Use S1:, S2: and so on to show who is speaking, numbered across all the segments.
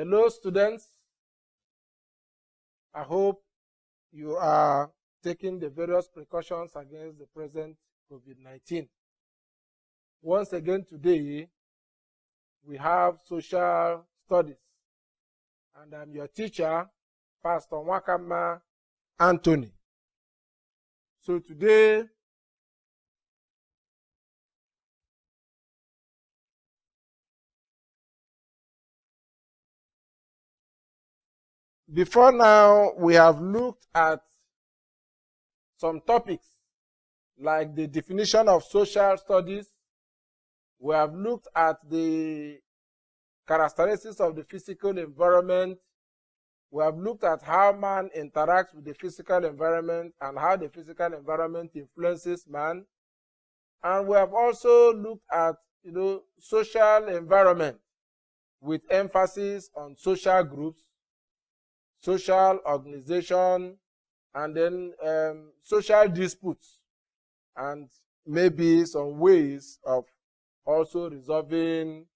S1: Hello, students. I hope you are taking the various precautions against the present COVID-19. Once again today, we have social studies, and I'm your teacher, Pastor Nwakanma Anthony. So today, before now, we have looked at some topics like the definition of social studies. We have looked at the characteristics of the physical environment. We have looked at how man interacts with the physical environment and how the physical environment influences man. And we have also looked at social environment with emphasis on social groups, social organization, and then social disputes, and maybe some ways of also resolving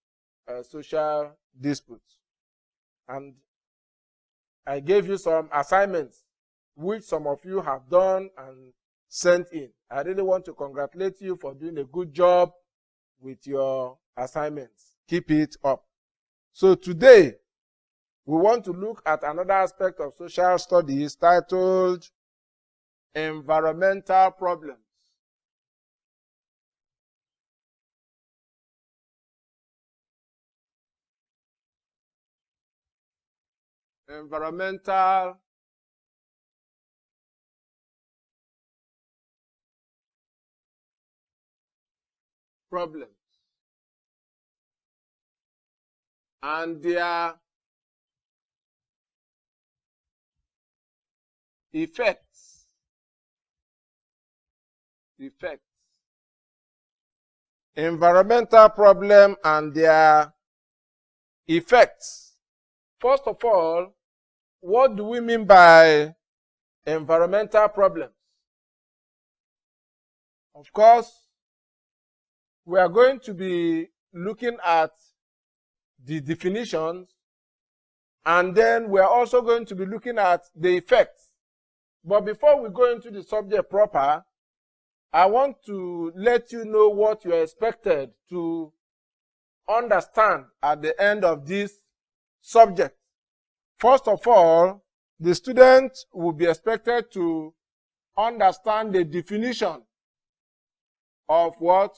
S1: social disputes. And I gave you some assignments which some of you have done and sent in. I really want to congratulate you for doing a good job with your assignments. Keep it up. So today, we want to look at another aspect of social studies titled environmental problems. Environmental problems and their effects. Environmental problem and their effects. First of all, what do we mean by environmental problems? Of course, we are going to be looking at the definitions, and then we are also going to be looking at the effects. But before we go into the subject proper, I want to let you know what you are expected to understand at the end of this subject. First of all, the student will be expected to understand the definition of what?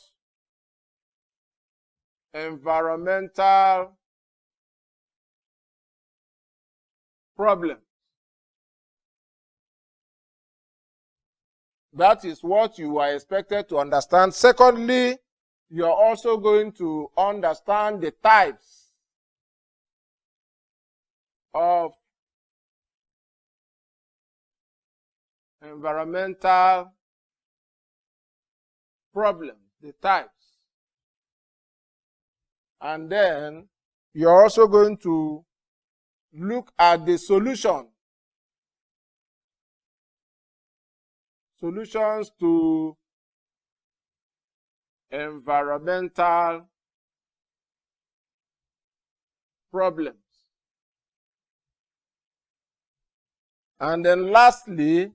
S1: Environmental problem. That is what you are expected to understand. Secondly, you are also going to understand the types of environmental problems, the types. And then you are also going to look at the solutions to environmental problems. And then lastly,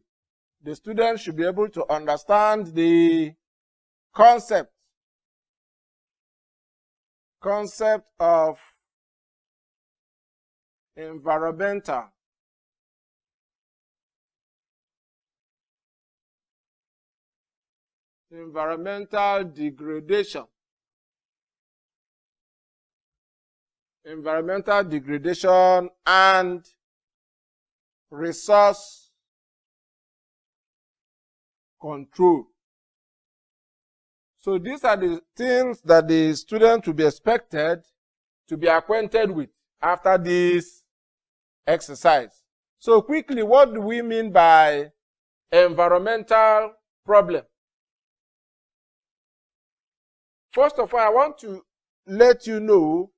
S1: the student should be able to understand the concept of environmental degradation. Environmental degradation and resource control. So these are the things that the student will be expected to be acquainted with after this exercise. So quickly, what do we mean by environmental problem? First of all, I want to let you know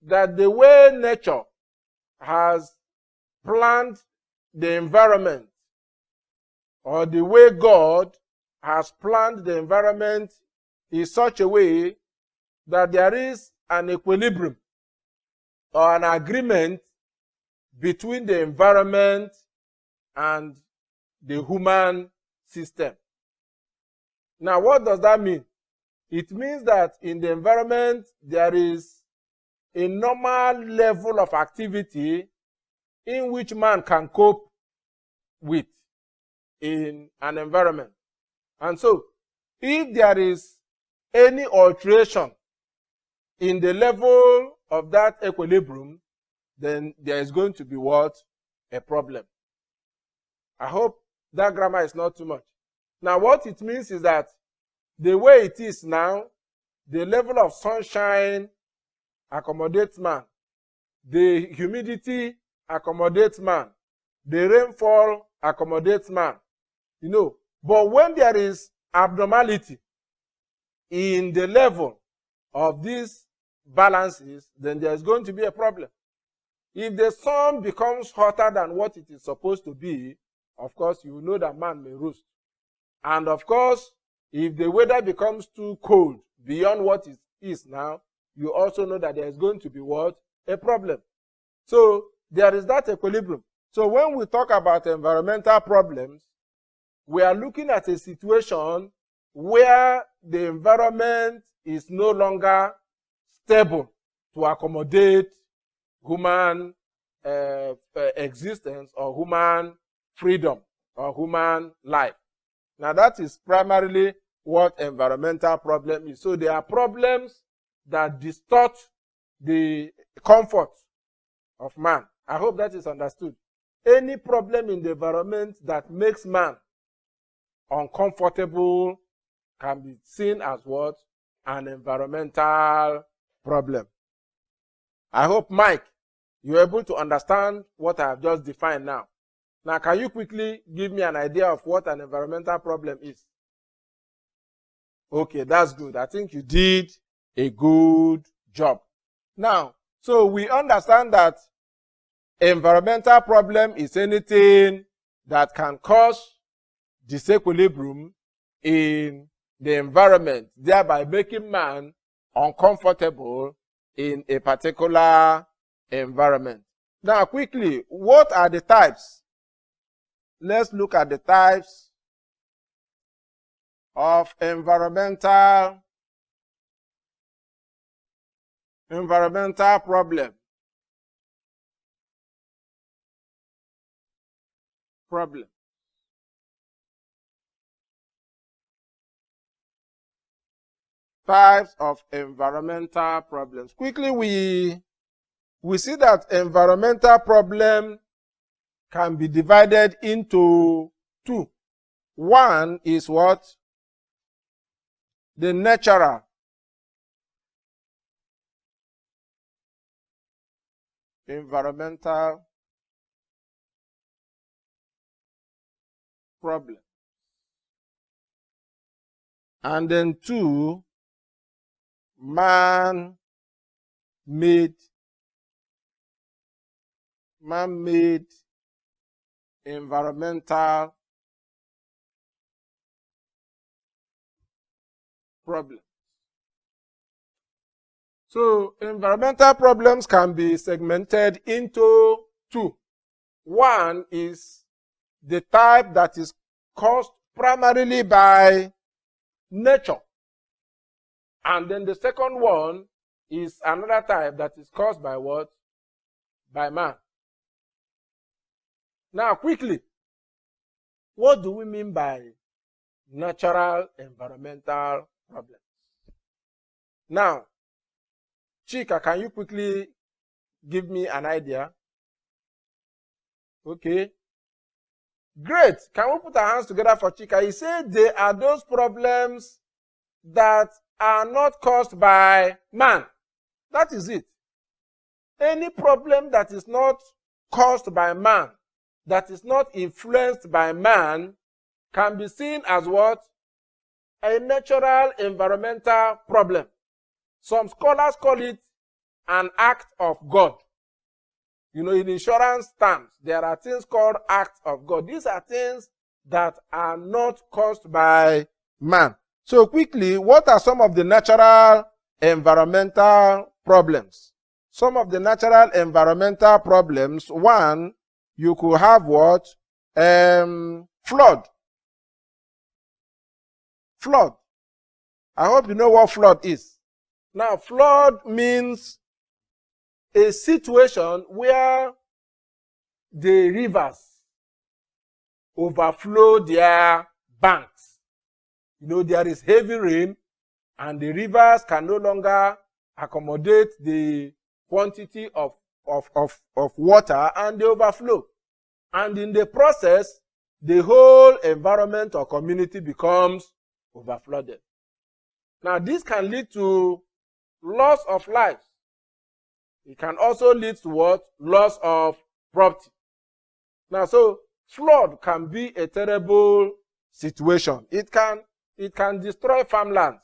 S1: that the way nature has planned the environment, or the way God has planned the environment in such a way that there is an equilibrium or an agreement between the environment and the human system. Now, what does that mean? It means that in the environment, there is a normal level of activity in which man can cope with in an environment. And so, if there is any alteration in the level of that equilibrium, then there is going to be what? A problem. I hope that grammar is not too much. Now, what it means is that the way it is now, the level of sunshine accommodates man. The humidity accommodates man. The rainfall accommodates man. You know, but when there is abnormality in the level of these balances, then there's going to be a problem. If the sun becomes hotter than what it is supposed to be, of course, you know that man may roast. And of course, if the weather becomes too cold beyond what it is now, you also know that there is going to be what? A problem. So there is that equilibrium. So when we talk about environmental problems, we are looking at a situation where the environment is no longer stable to accommodate human existence or human freedom or human life. Now that is primarily what environmental problem is. So there are problems that distort the comfort of man. I hope that is understood. Any problem in the environment that makes man uncomfortable can be seen as what? An environmental problem. I hope, Mike, you're able to understand what I have just defined now. Now, can you quickly give me an idea of what an environmental problem is? Okay, that's good. I think you did a good job. Now, so we understand that environmental problem is anything that can cause disequilibrium in the environment, thereby making man uncomfortable in a particular environment. Now, quickly, what are the types? Let's look at the types of environmental problem. Types of environmental problems. Quickly, we see that environmental problem can be divided into two. One is what? The natural environmental problem. And then two, man-made environmental problems. So environmental problems can be segmented into two. One is the type that is caused primarily by nature. And then the second one is another type that is caused by what? By man. Now, quickly, what do we mean by natural environmental problems? Now, Chika, can you quickly give me an idea? Okay. Great. Can we put our hands together for Chika? He said they are those problems that are not caused by man. That is it. Any problem that is not caused by man, that is not influenced by man, can be seen as what? A natural environmental problem. Some scholars call it an act of God. You know, in insurance terms, there are things called acts of God. These are things that are not caused by man. So quickly, what are some of the natural environmental problems? some of the natural environmental problems. One, you could have what? Flood. Flood. I hope you know what flood is. Now, flood means a situation where the rivers overflow their banks. You know, there is heavy rain and the rivers can no longer accommodate the quantity of water and they overflow. And in the process, the whole environment or community becomes overflooded. Now, this can lead to loss of lives. It can also lead to what? Loss of property. Now, so flood can be a terrible situation. It can destroy farmlands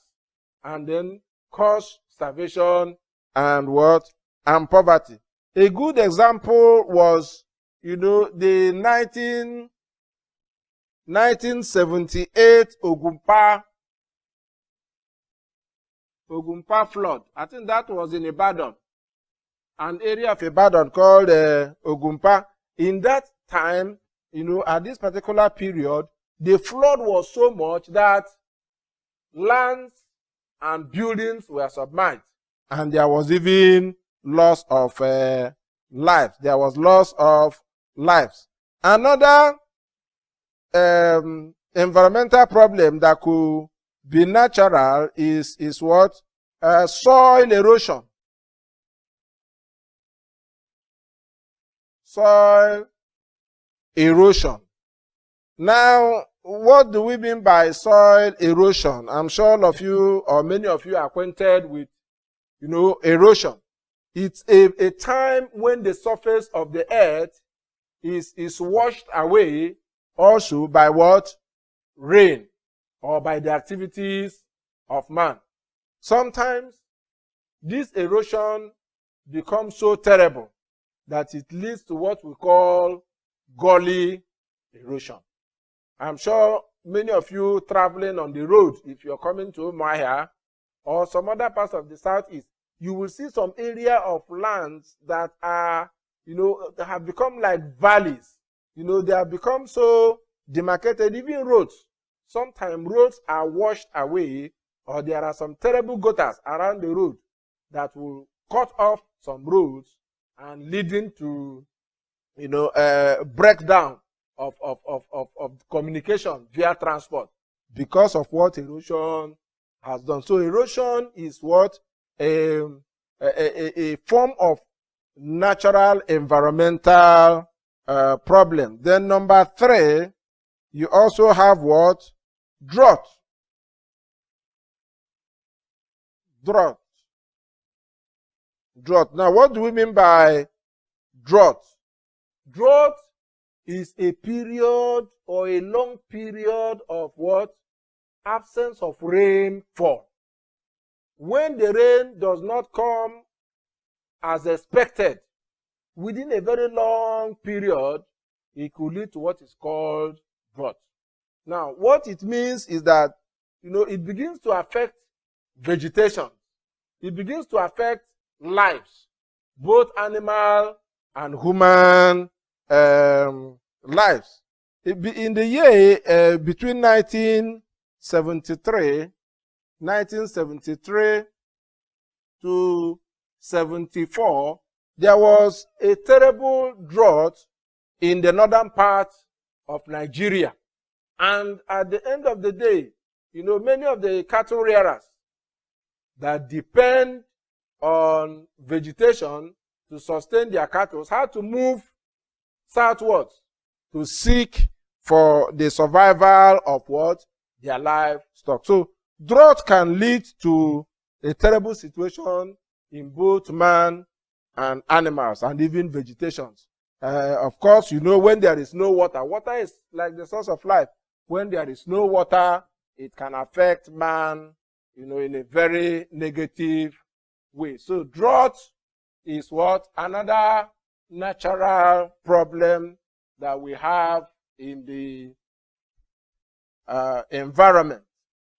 S1: and then cause starvation and what? And poverty. A good example was, you know, the 1978 Ogunpa flood. I think that was in Ibadan, an area of Ibadan called Ogunpa. In that time, you know, at this particular period, the flood was so much that lands and buildings were submerged, and there was even loss of lives. There was loss of lives. Another environmental problem that could be natural is what? Soil erosion. Soil erosion. Now, what do we mean by soil erosion? I'm sure all of you or many of you are acquainted with, you know, erosion. It's a time when the surface of the earth is washed away also by what? Rain, or by the activities of man. Sometimes this erosion becomes so terrible that it leads to what we call gully erosion. I'm sure many of you traveling on the road, if you're coming to Maya or some other parts of the southeast, you will see some area of lands that are, you know, that have become like valleys. You know, they have become so demarcated, even roads. Sometimes roads are washed away, or there are some terrible gutters around the road that will cut off some roads and leading to, you know, breakdown of communication via transport because of what erosion has done. So erosion is what? A form of natural environmental problem. Then number 3, you also have what? Drought. Drought. Drought. Now, what do we mean by drought? Drought is a period or a long period of what? Absence of rainfall. When the rain does not come as expected within a very long period, it could lead to what is called drought. Now, what it means is that, you know, it begins to affect vegetation. It begins to affect lives, both animal and human lives. In the year between 1973 to 74, there was a terrible drought in the northern part of Nigeria. And at the end of the day, you know, many of the cattle rearers that depend on vegetation to sustain their cattle had to move southwards to seek for the survival of what? Their livestock. So drought can lead to a terrible situation in both man and animals and even vegetations. Of course, you know, when there is no water, water is like the source of life. When there is no water, it can affect man, you know, in a very negative way. So drought is what? Another natural problem that we have in the environment.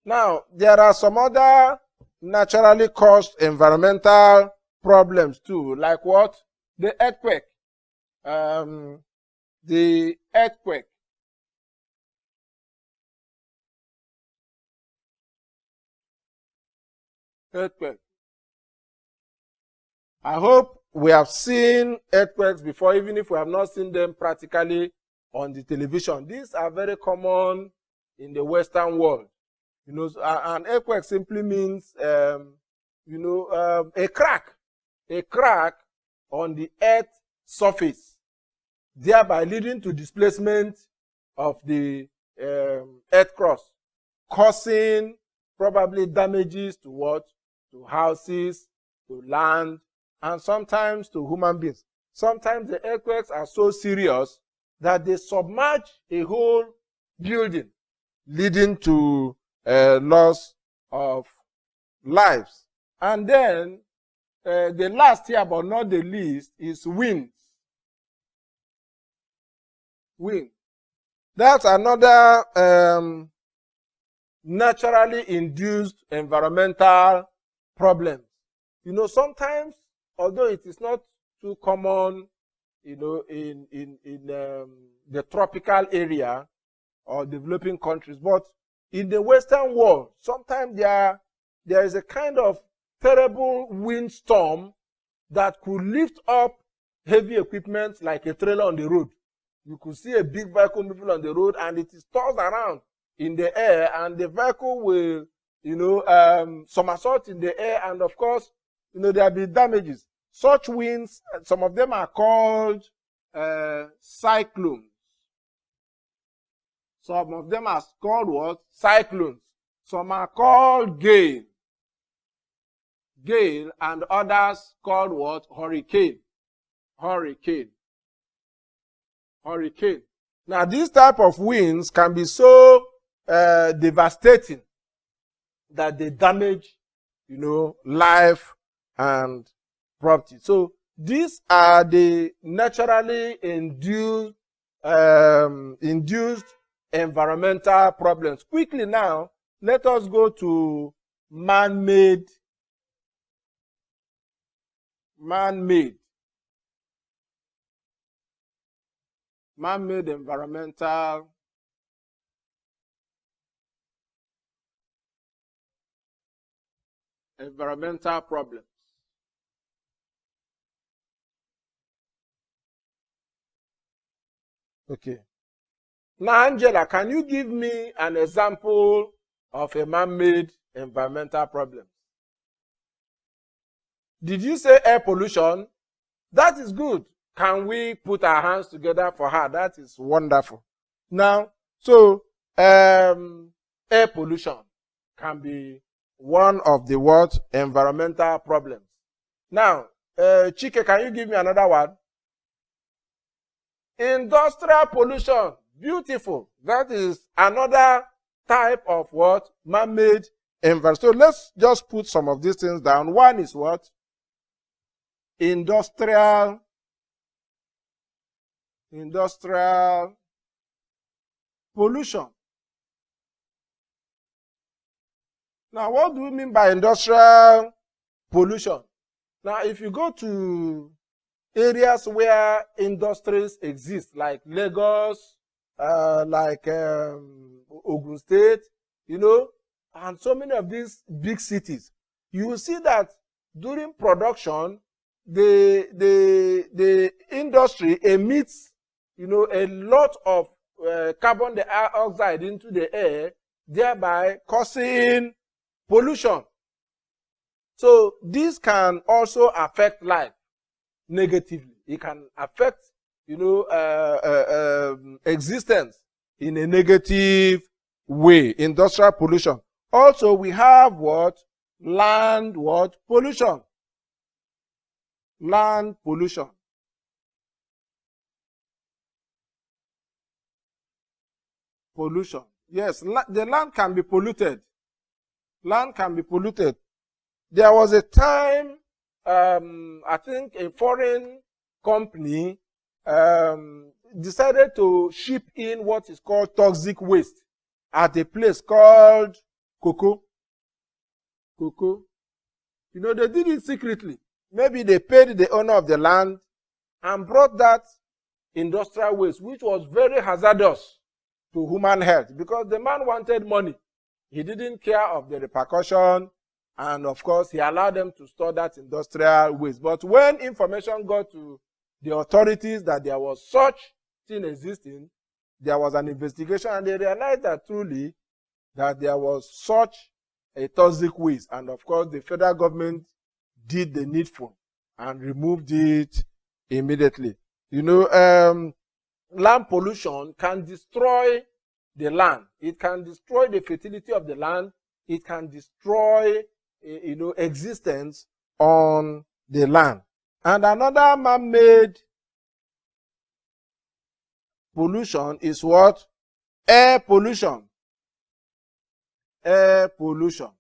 S1: Now, there are some other naturally caused environmental problems too, like what? The earthquake. The earthquake. Earthquake. I hope we have seen earthquakes before, even if we have not seen them practically on the television. These are very common in the Western world. You know, an earthquake simply means, a crack on the earth surface, thereby leading to displacement of the earth crust, causing probably damages to what? To houses, to land, and sometimes to human beings. Sometimes the earthquakes are so serious that they submerge a whole building, leading to loss of lives. And then the last here, but not the least, is winds. Wind. That's another naturally induced environmental problem. You know, sometimes, although it is not too common, you know, in the tropical area or developing countries, but in the Western world, sometimes there is a kind of terrible windstorm that could lift up heavy equipment like a trailer on the road. You could see a big vehicle moving on the road and it is tossed around in the air, and the vehicle will, somersault in the air, and of course, there will be damages. Such winds, some of them are called cyclones. Some of them are called what? Cyclones. Some are called gale. Gale, and others called what? Hurricane. Hurricane. Hurricane. Now, these type of winds can be so devastating that they damage, life and property. So these are the naturally induced environmental problems. Quickly now, let us go to man-made environmental problems. Okay. Now, Angela, can you give me an example of a man-made environmental problem? Did you say air pollution? That is good. Can we put our hands together for her? That is wonderful. Now, so air pollution can be one of the what? Environmental problems. Now, Chike, can you give me another one? Industrial pollution. Beautiful. That is another type of what? Man-made environment. So let's just put some of these things down. One is what? Industrial pollution. Now, what do we mean by industrial pollution? Now, if you go to areas where industries exist, like Lagos, like Ogun State, and so many of these big cities, you will see that during production, the industry emits, a lot of carbon dioxide into the air, thereby causing pollution. So this can also affect life negatively. It can affect, existence in a negative way. Industrial pollution. Also, we have what? Land what? Pollution. Land pollution. Pollution. Yes, the land can be polluted. Land can be polluted. There was a time, I think a foreign company decided to ship in what is called toxic waste at a place called Cocoa. They did it secretly. maybe they paid the owner of the land and brought that industrial waste, which was very hazardous to human health, because the man wanted money. He didn't care of the repercussion, and of course, he allowed them to store that industrial waste. But when information got to the authorities that there was such thing existing, there was an investigation, and they realized that truly that there was such a toxic waste. And of course, the federal government did the needful and removed it immediately. You know, land pollution can destroy the land. It can destroy the fertility of the land. It can destroy, you know, existence on the land. And another man-made pollution is what? Air pollution. Air pollution.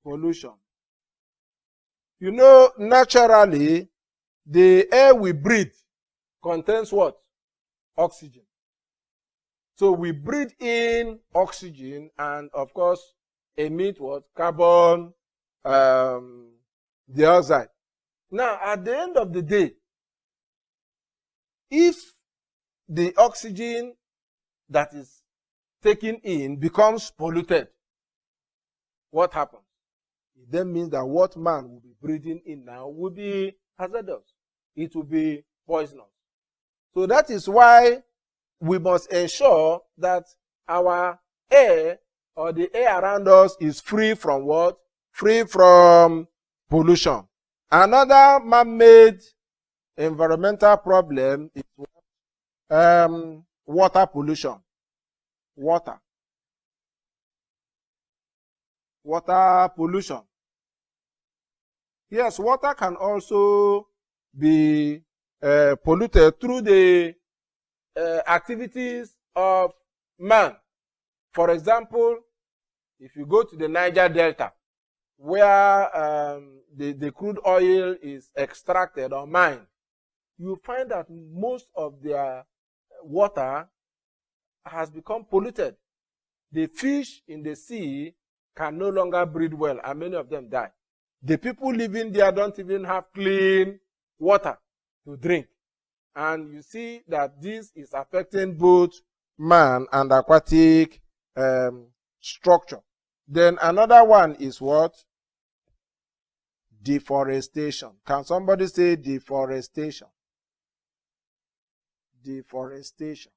S1: Pollution. You know, naturally, the air we breathe contains what? Oxygen. So we breathe in oxygen and, of course, emit what? Carbon dioxide. Now, at the end of the day, if the oxygen that is taken in becomes polluted, what happens? It then means that what man will be breathing in now will be hazardous. It will be poisonous. So that is why we must ensure that our air or the air around us is free from what? Free from pollution. Another man-made environmental problem is water pollution. Water pollution. Yes, water can also be polluted through the activities of man. For example, if you go to the Niger Delta, where the crude oil is extracted or mined, you find that most of their water has become polluted. The fish in the sea can no longer breathe well, and many of them die. The people living there don't even have clean water to drink. And you see that this is affecting both man and aquatic structure. Then another one is what? Deforestation. Can somebody say deforestation? Deforestation.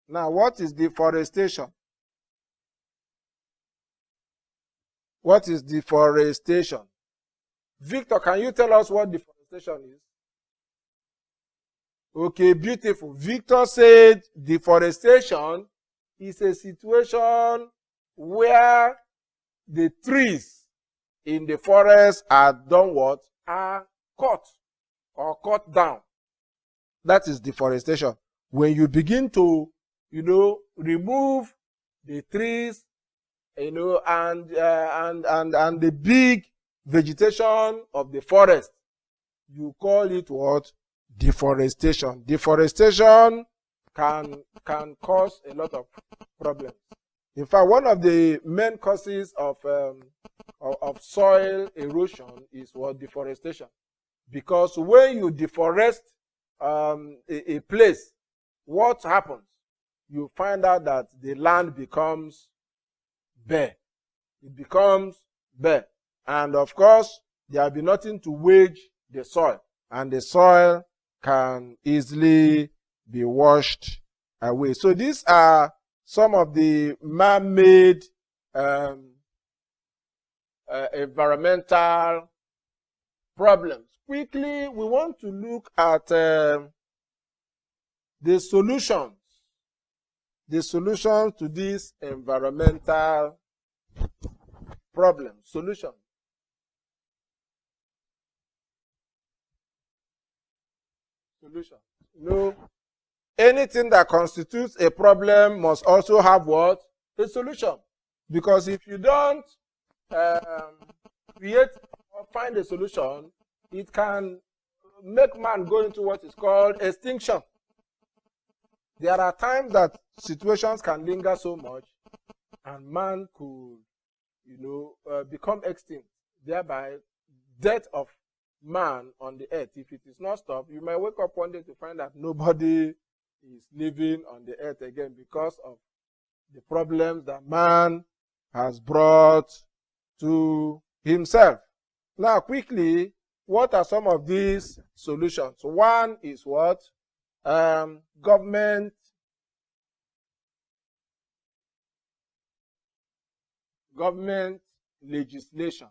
S1: Now, what is deforestation? What is deforestation? Victor, can you tell us what deforestation is? Okay, beautiful. Victor said deforestation is a situation where the trees in the forest are done what? Are cut or cut down. That is deforestation. When you begin to, remove the trees, and the big vegetation of the forest, you call it what? Deforestation. Deforestation can cause a lot of problems. In fact, one of the main causes of soil erosion is what? Deforestation. Because when you deforest a place, what happens? You find out that the land becomes bare. It becomes bare. And of course, there will be nothing to wage the soil. And the soil can easily be washed away. So these are some of the man-made environmental problems. Quickly, we want to look at the solutions. The solutions to these environmental problems. Solution. Solution. Anything that constitutes a problem must also have what? A solution. Because if you don't create or find a solution, it can make man go into what is called extinction. There are times that situations can linger so much and man could, become extinct, thereby death of man on the earth, if it is not stopped, you might wake up one day to find that nobody is living on the earth again because of the problems that man has brought to himself. Now, quickly, what are some of these solutions? One is what? Government legislation.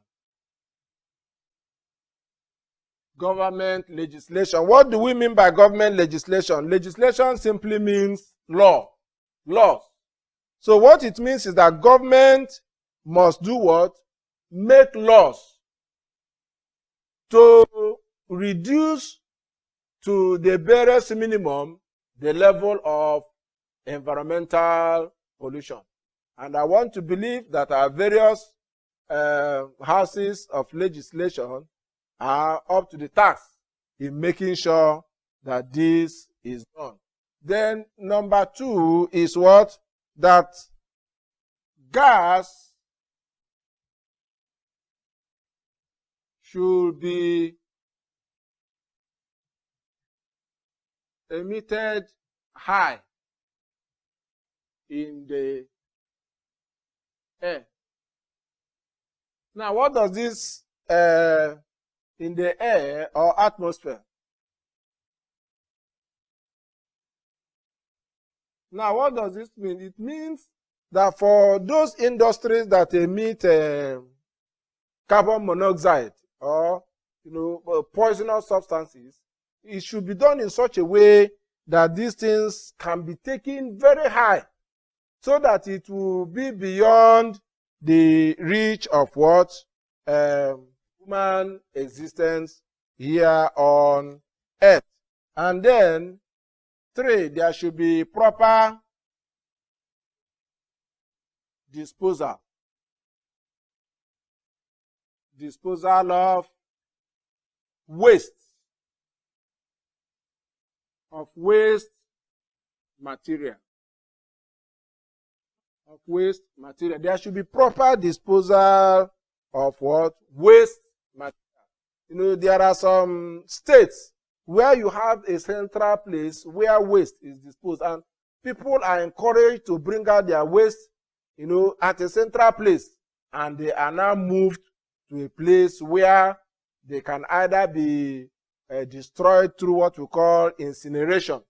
S1: Government legislation. What do we mean by government legislation? Legislation simply means laws. So what it means is that government must do what? Make laws to reduce to the barest minimum the level of environmental pollution. And I want to believe that our various houses of legislation are up to the task in making sure that this is done. Then number two is what? That gas should be emitted high in the air. Now, what does this in the air or atmosphere? Now, what does this mean? It means that for those industries that emit carbon monoxide or poisonous substances, it should be done in such a way that these things can be taken very high, so that it will be beyond the reach of what human existence here on earth. And then 3, there should be proper disposal of waste material. There should be proper disposal of what? Waste material. There are some states where you have a central place where waste is disposed, and people are encouraged to bring out their waste, at a central place, and they are now moved to a place where they can either be destroyed through what we call incineration,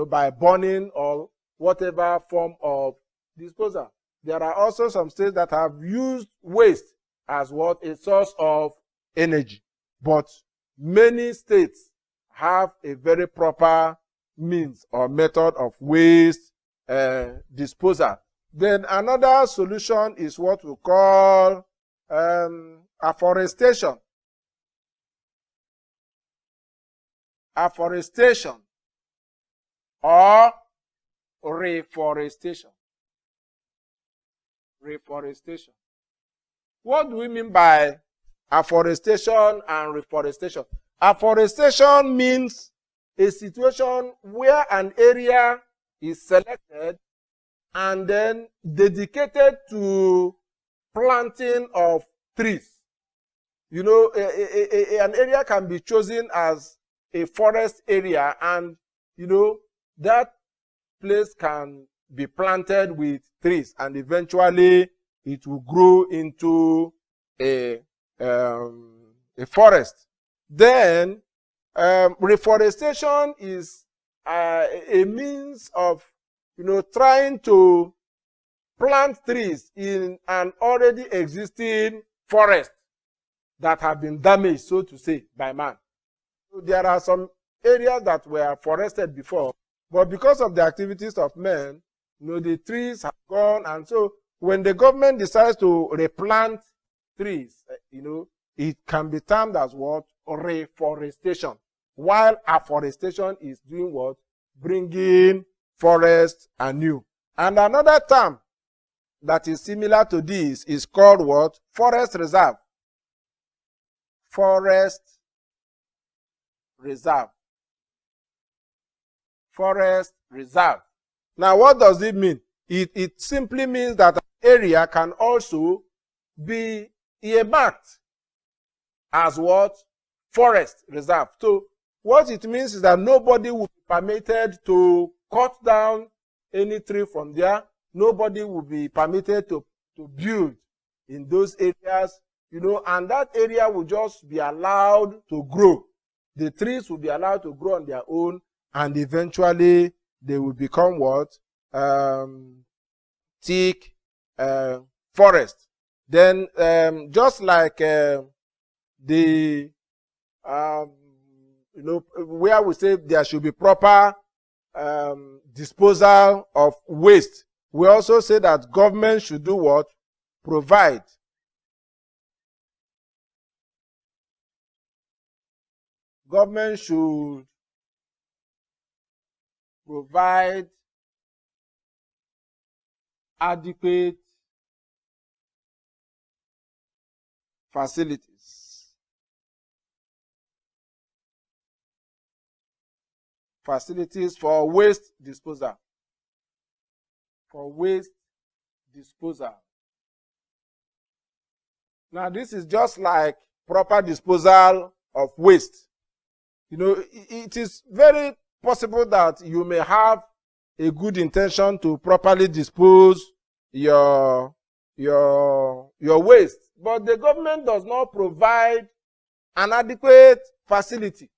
S1: by burning or whatever form of disposal. There are also some states that have used waste as what? A source of energy. But many states have a very proper means or method of waste disposal. Then another solution is what we call afforestation. Afforestation or reforestation. What do we mean by afforestation and reforestation? Afforestation means a situation where an area is selected and then dedicated to planting of trees. An area can be chosen as a forest area, and that place can be planted with trees, and eventually it will grow into a forest. Then reforestation is a means of trying to plant trees in an already existing forest that have been damaged, so to say, by man. So there are some areas that were forested before, but because of the activities of men, the trees have gone, and so when the government decides to replant trees, it can be termed as what? Reforestation. While afforestation is doing what? Bringing forest anew. And another term that is similar to this is called what? Forest reserve. Forest reserve. Forest reserve. Now, what does it mean? It simply means that an area can also be earmarked as what? Forest reserve. So what it means is that nobody will be permitted to cut down any tree from there. Nobody will be permitted to build in those areas, and that area will just be allowed to grow. The trees will be allowed to grow on their own, and eventually they will become what? Thick forest. Then just like the where we say there should be proper disposal of waste, we also say that government should do what? Provide government should provide adequate facilities for waste disposal. Now, this is just like proper disposal of waste. It is very possible that you may have a good intention to properly dispose your waste, but the government does not provide an adequate facility.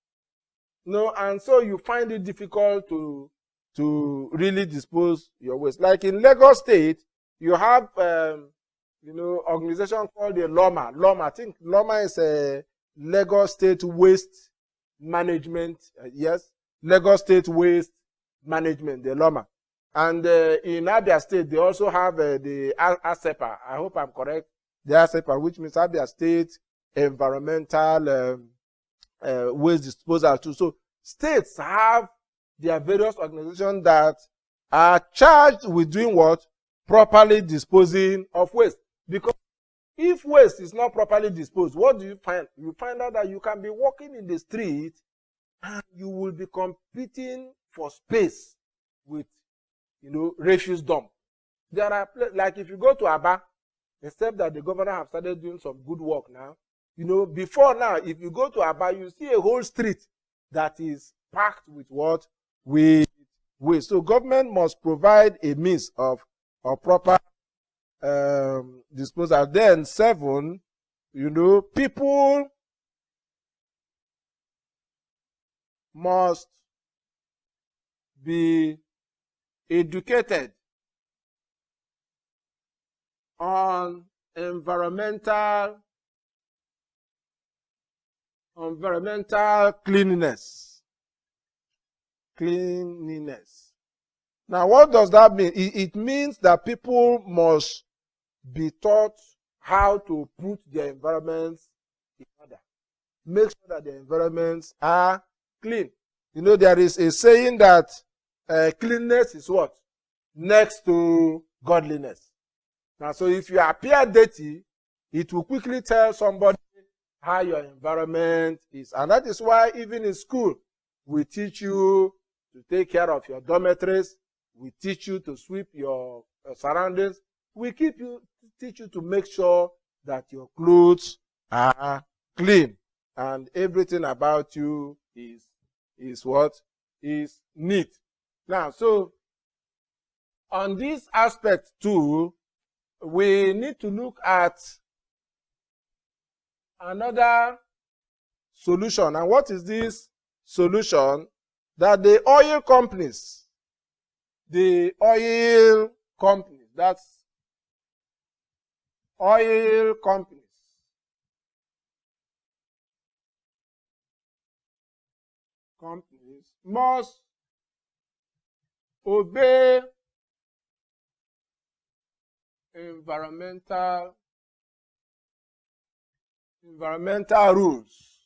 S1: And so you find it difficult to really dispose your waste. Like in Lagos State, you have organization called the LOMA. I think LOMA is a Lagos State Waste Management. Yes, Lagos State Waste Management, the LOMA. And in Abia State, they also have the ASEPA. I hope I'm correct. The ASEPA, which means Abia State Environmental Waste Disposal too. So states have their various organizations that are charged with doing what? Properly disposing of waste. Because if waste is not properly disposed, what do you find? You find out that you can be walking in the street and you will be competing for space with, refuse dump. There are like if you go to Aba, except that the governor have started doing some good work now. Before now, if you go to Aba, you see a whole street that is packed with what? With waste. So government must provide a means of proper disposal. Then 7, people must be educated on environmental cleanliness. Now, what does that mean? It means that people must be taught how to put their environments in order. Make sure that their environments are clean. There is a saying that cleanliness is what? Next to godliness. Now, so if you appear dirty, it will quickly tell somebody how your environment is. And that is why even in school, we teach you to take care of your dormitories. We teach you to sweep your surroundings. We teach you to make sure that your clothes are clean and everything about you is what? Is neat. Now, so on this aspect too, we need to look at another solution. And what is this solution? That the oil companies, that's oil companies, must obey environmental rules.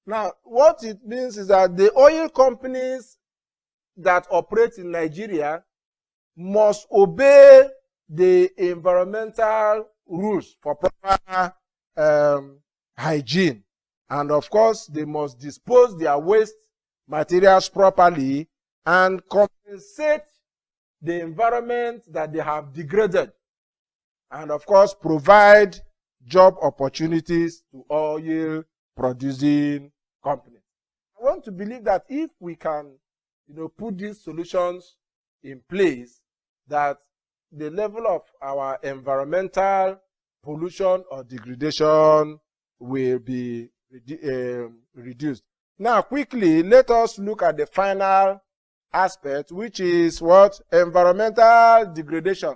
S1: Now, what it means is that the oil companies that operate in Nigeria must obey the environmental rules for proper hygiene. And of course, they must dispose their waste materials properly and compensate the environment that they have degraded. And of course, provide job opportunities to oil producing companies. I want to believe that if we can, put these solutions in place, that the level of our environmental pollution or degradation will be reduced. Now, quickly, let us look at the final aspect, which is what? Environmental degradation.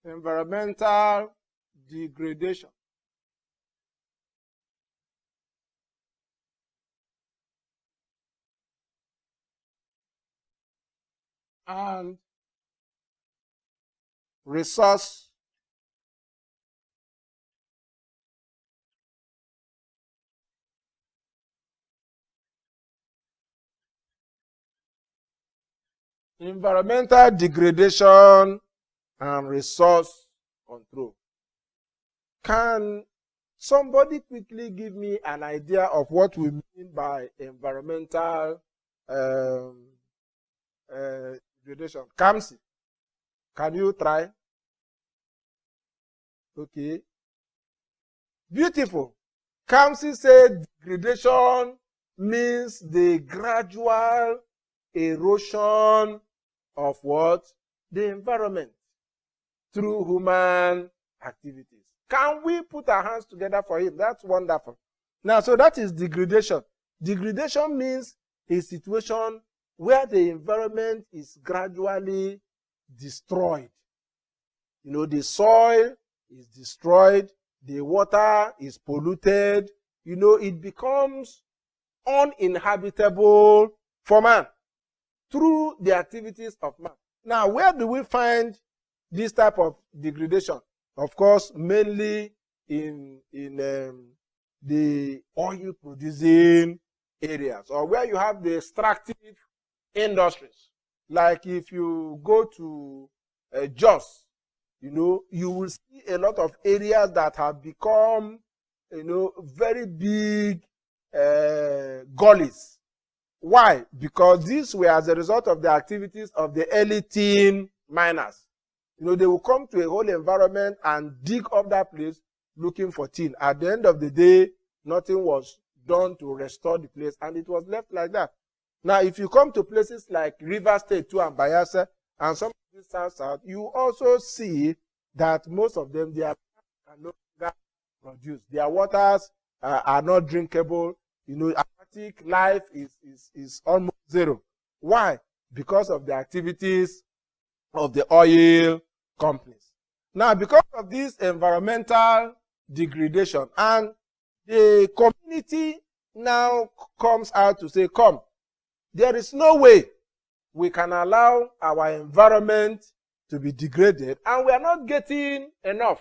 S1: Environmental degradation. And resource environmental degradation and resource control. Can somebody quickly give me an idea of what we mean by environmental degradation? Kamsi, can you try? Okay. Beautiful. Kamsi said degradation means the gradual erosion of what? The environment through human activities. Can we put our hands together for him? That's wonderful. Now, so that is degradation. Degradation means a situation where the environment is gradually destroyed. The soil is destroyed, the water is polluted, it becomes uninhabitable for man through the activities of man. Now, where do we find this type of degradation? Of course, mainly in the oil producing areas, or where you have the extractive industries. Like if you go to Jos, you will see a lot of areas that have become, very big gullies. Why? Because these were as a result of the activities of the early tin miners. They will come to a whole environment and dig up that place looking for tin. At the end of the day, nothing was done to restore the place, and it was left like that. Now, if you come to places like River State too and Bayelsa and some of these south, you also see that most of them, their are no longer produced. Their waters are not drinkable. Aquatic life is almost zero. Why? Because of the activities of the oil companies. Now, because of this environmental degradation, and the community now comes out to say, come, there is no way we can allow our environment to be degraded, and we are not getting enough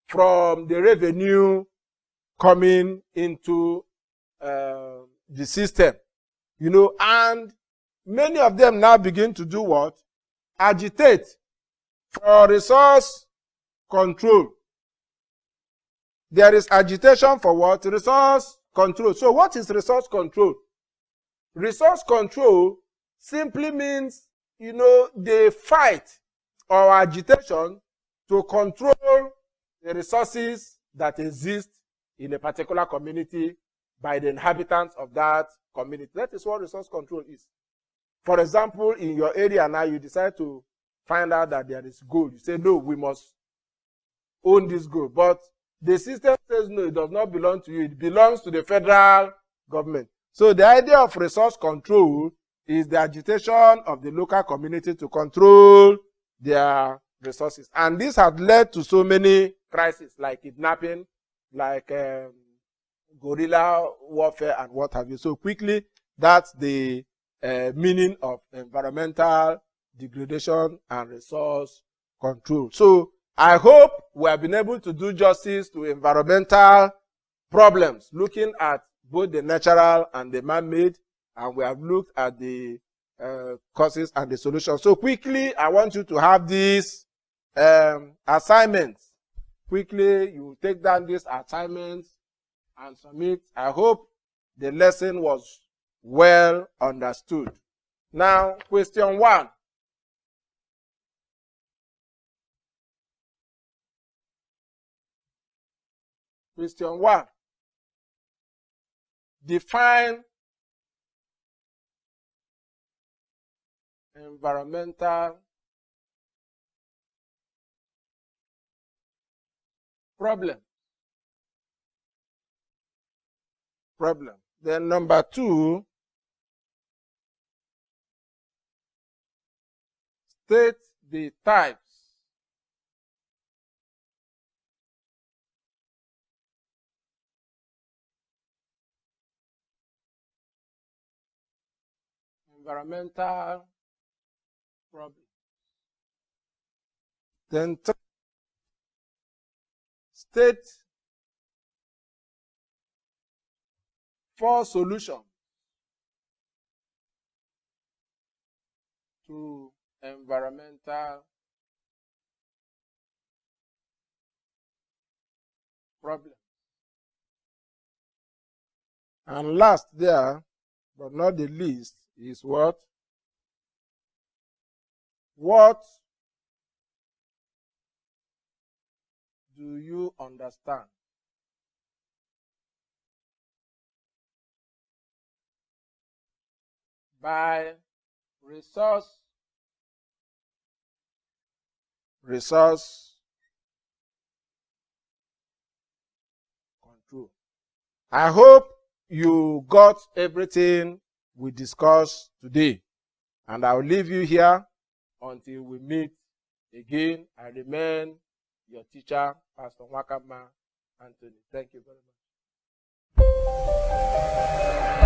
S1: from the revenue coming into the system. And many of them now begin to do what? Agitate for resource control. There is agitation for what? Resource control. So what is resource control? Resource control simply means, they fight or agitation to control the resources that exist in a particular community by the inhabitants of that community. That is what resource control is. For example, in your area now, you decide to find out that there is gold. You say, no, we must own this gold. But the system says, no, it does not belong to you. It belongs to the federal government. So the idea of resource control is the agitation of the local community to control their resources. And this has led to so many crises, like kidnapping, like guerrilla warfare, and what have you. So quickly, that's the meaning of environmental degradation and resource control. So I hope we have been able to do justice to environmental problems, looking at both the natural and the man-made, and we have looked at the causes and the solutions. So quickly, I want you to have these assignments. Quickly, you take down these assignments and submit. I hope the lesson was well understood. Now, question 1. Question 1. Define environmental problem. Then number 2, state the types environmental problem. Then state 4 solutions to environmental problems. And last there, but not the least, is what? What do you understand by resource control? I hope you got everything we discussed today, and I'll leave you here until we meet again. I remain your teacher, Pastor Nwakanma Anthony. Thank you very much.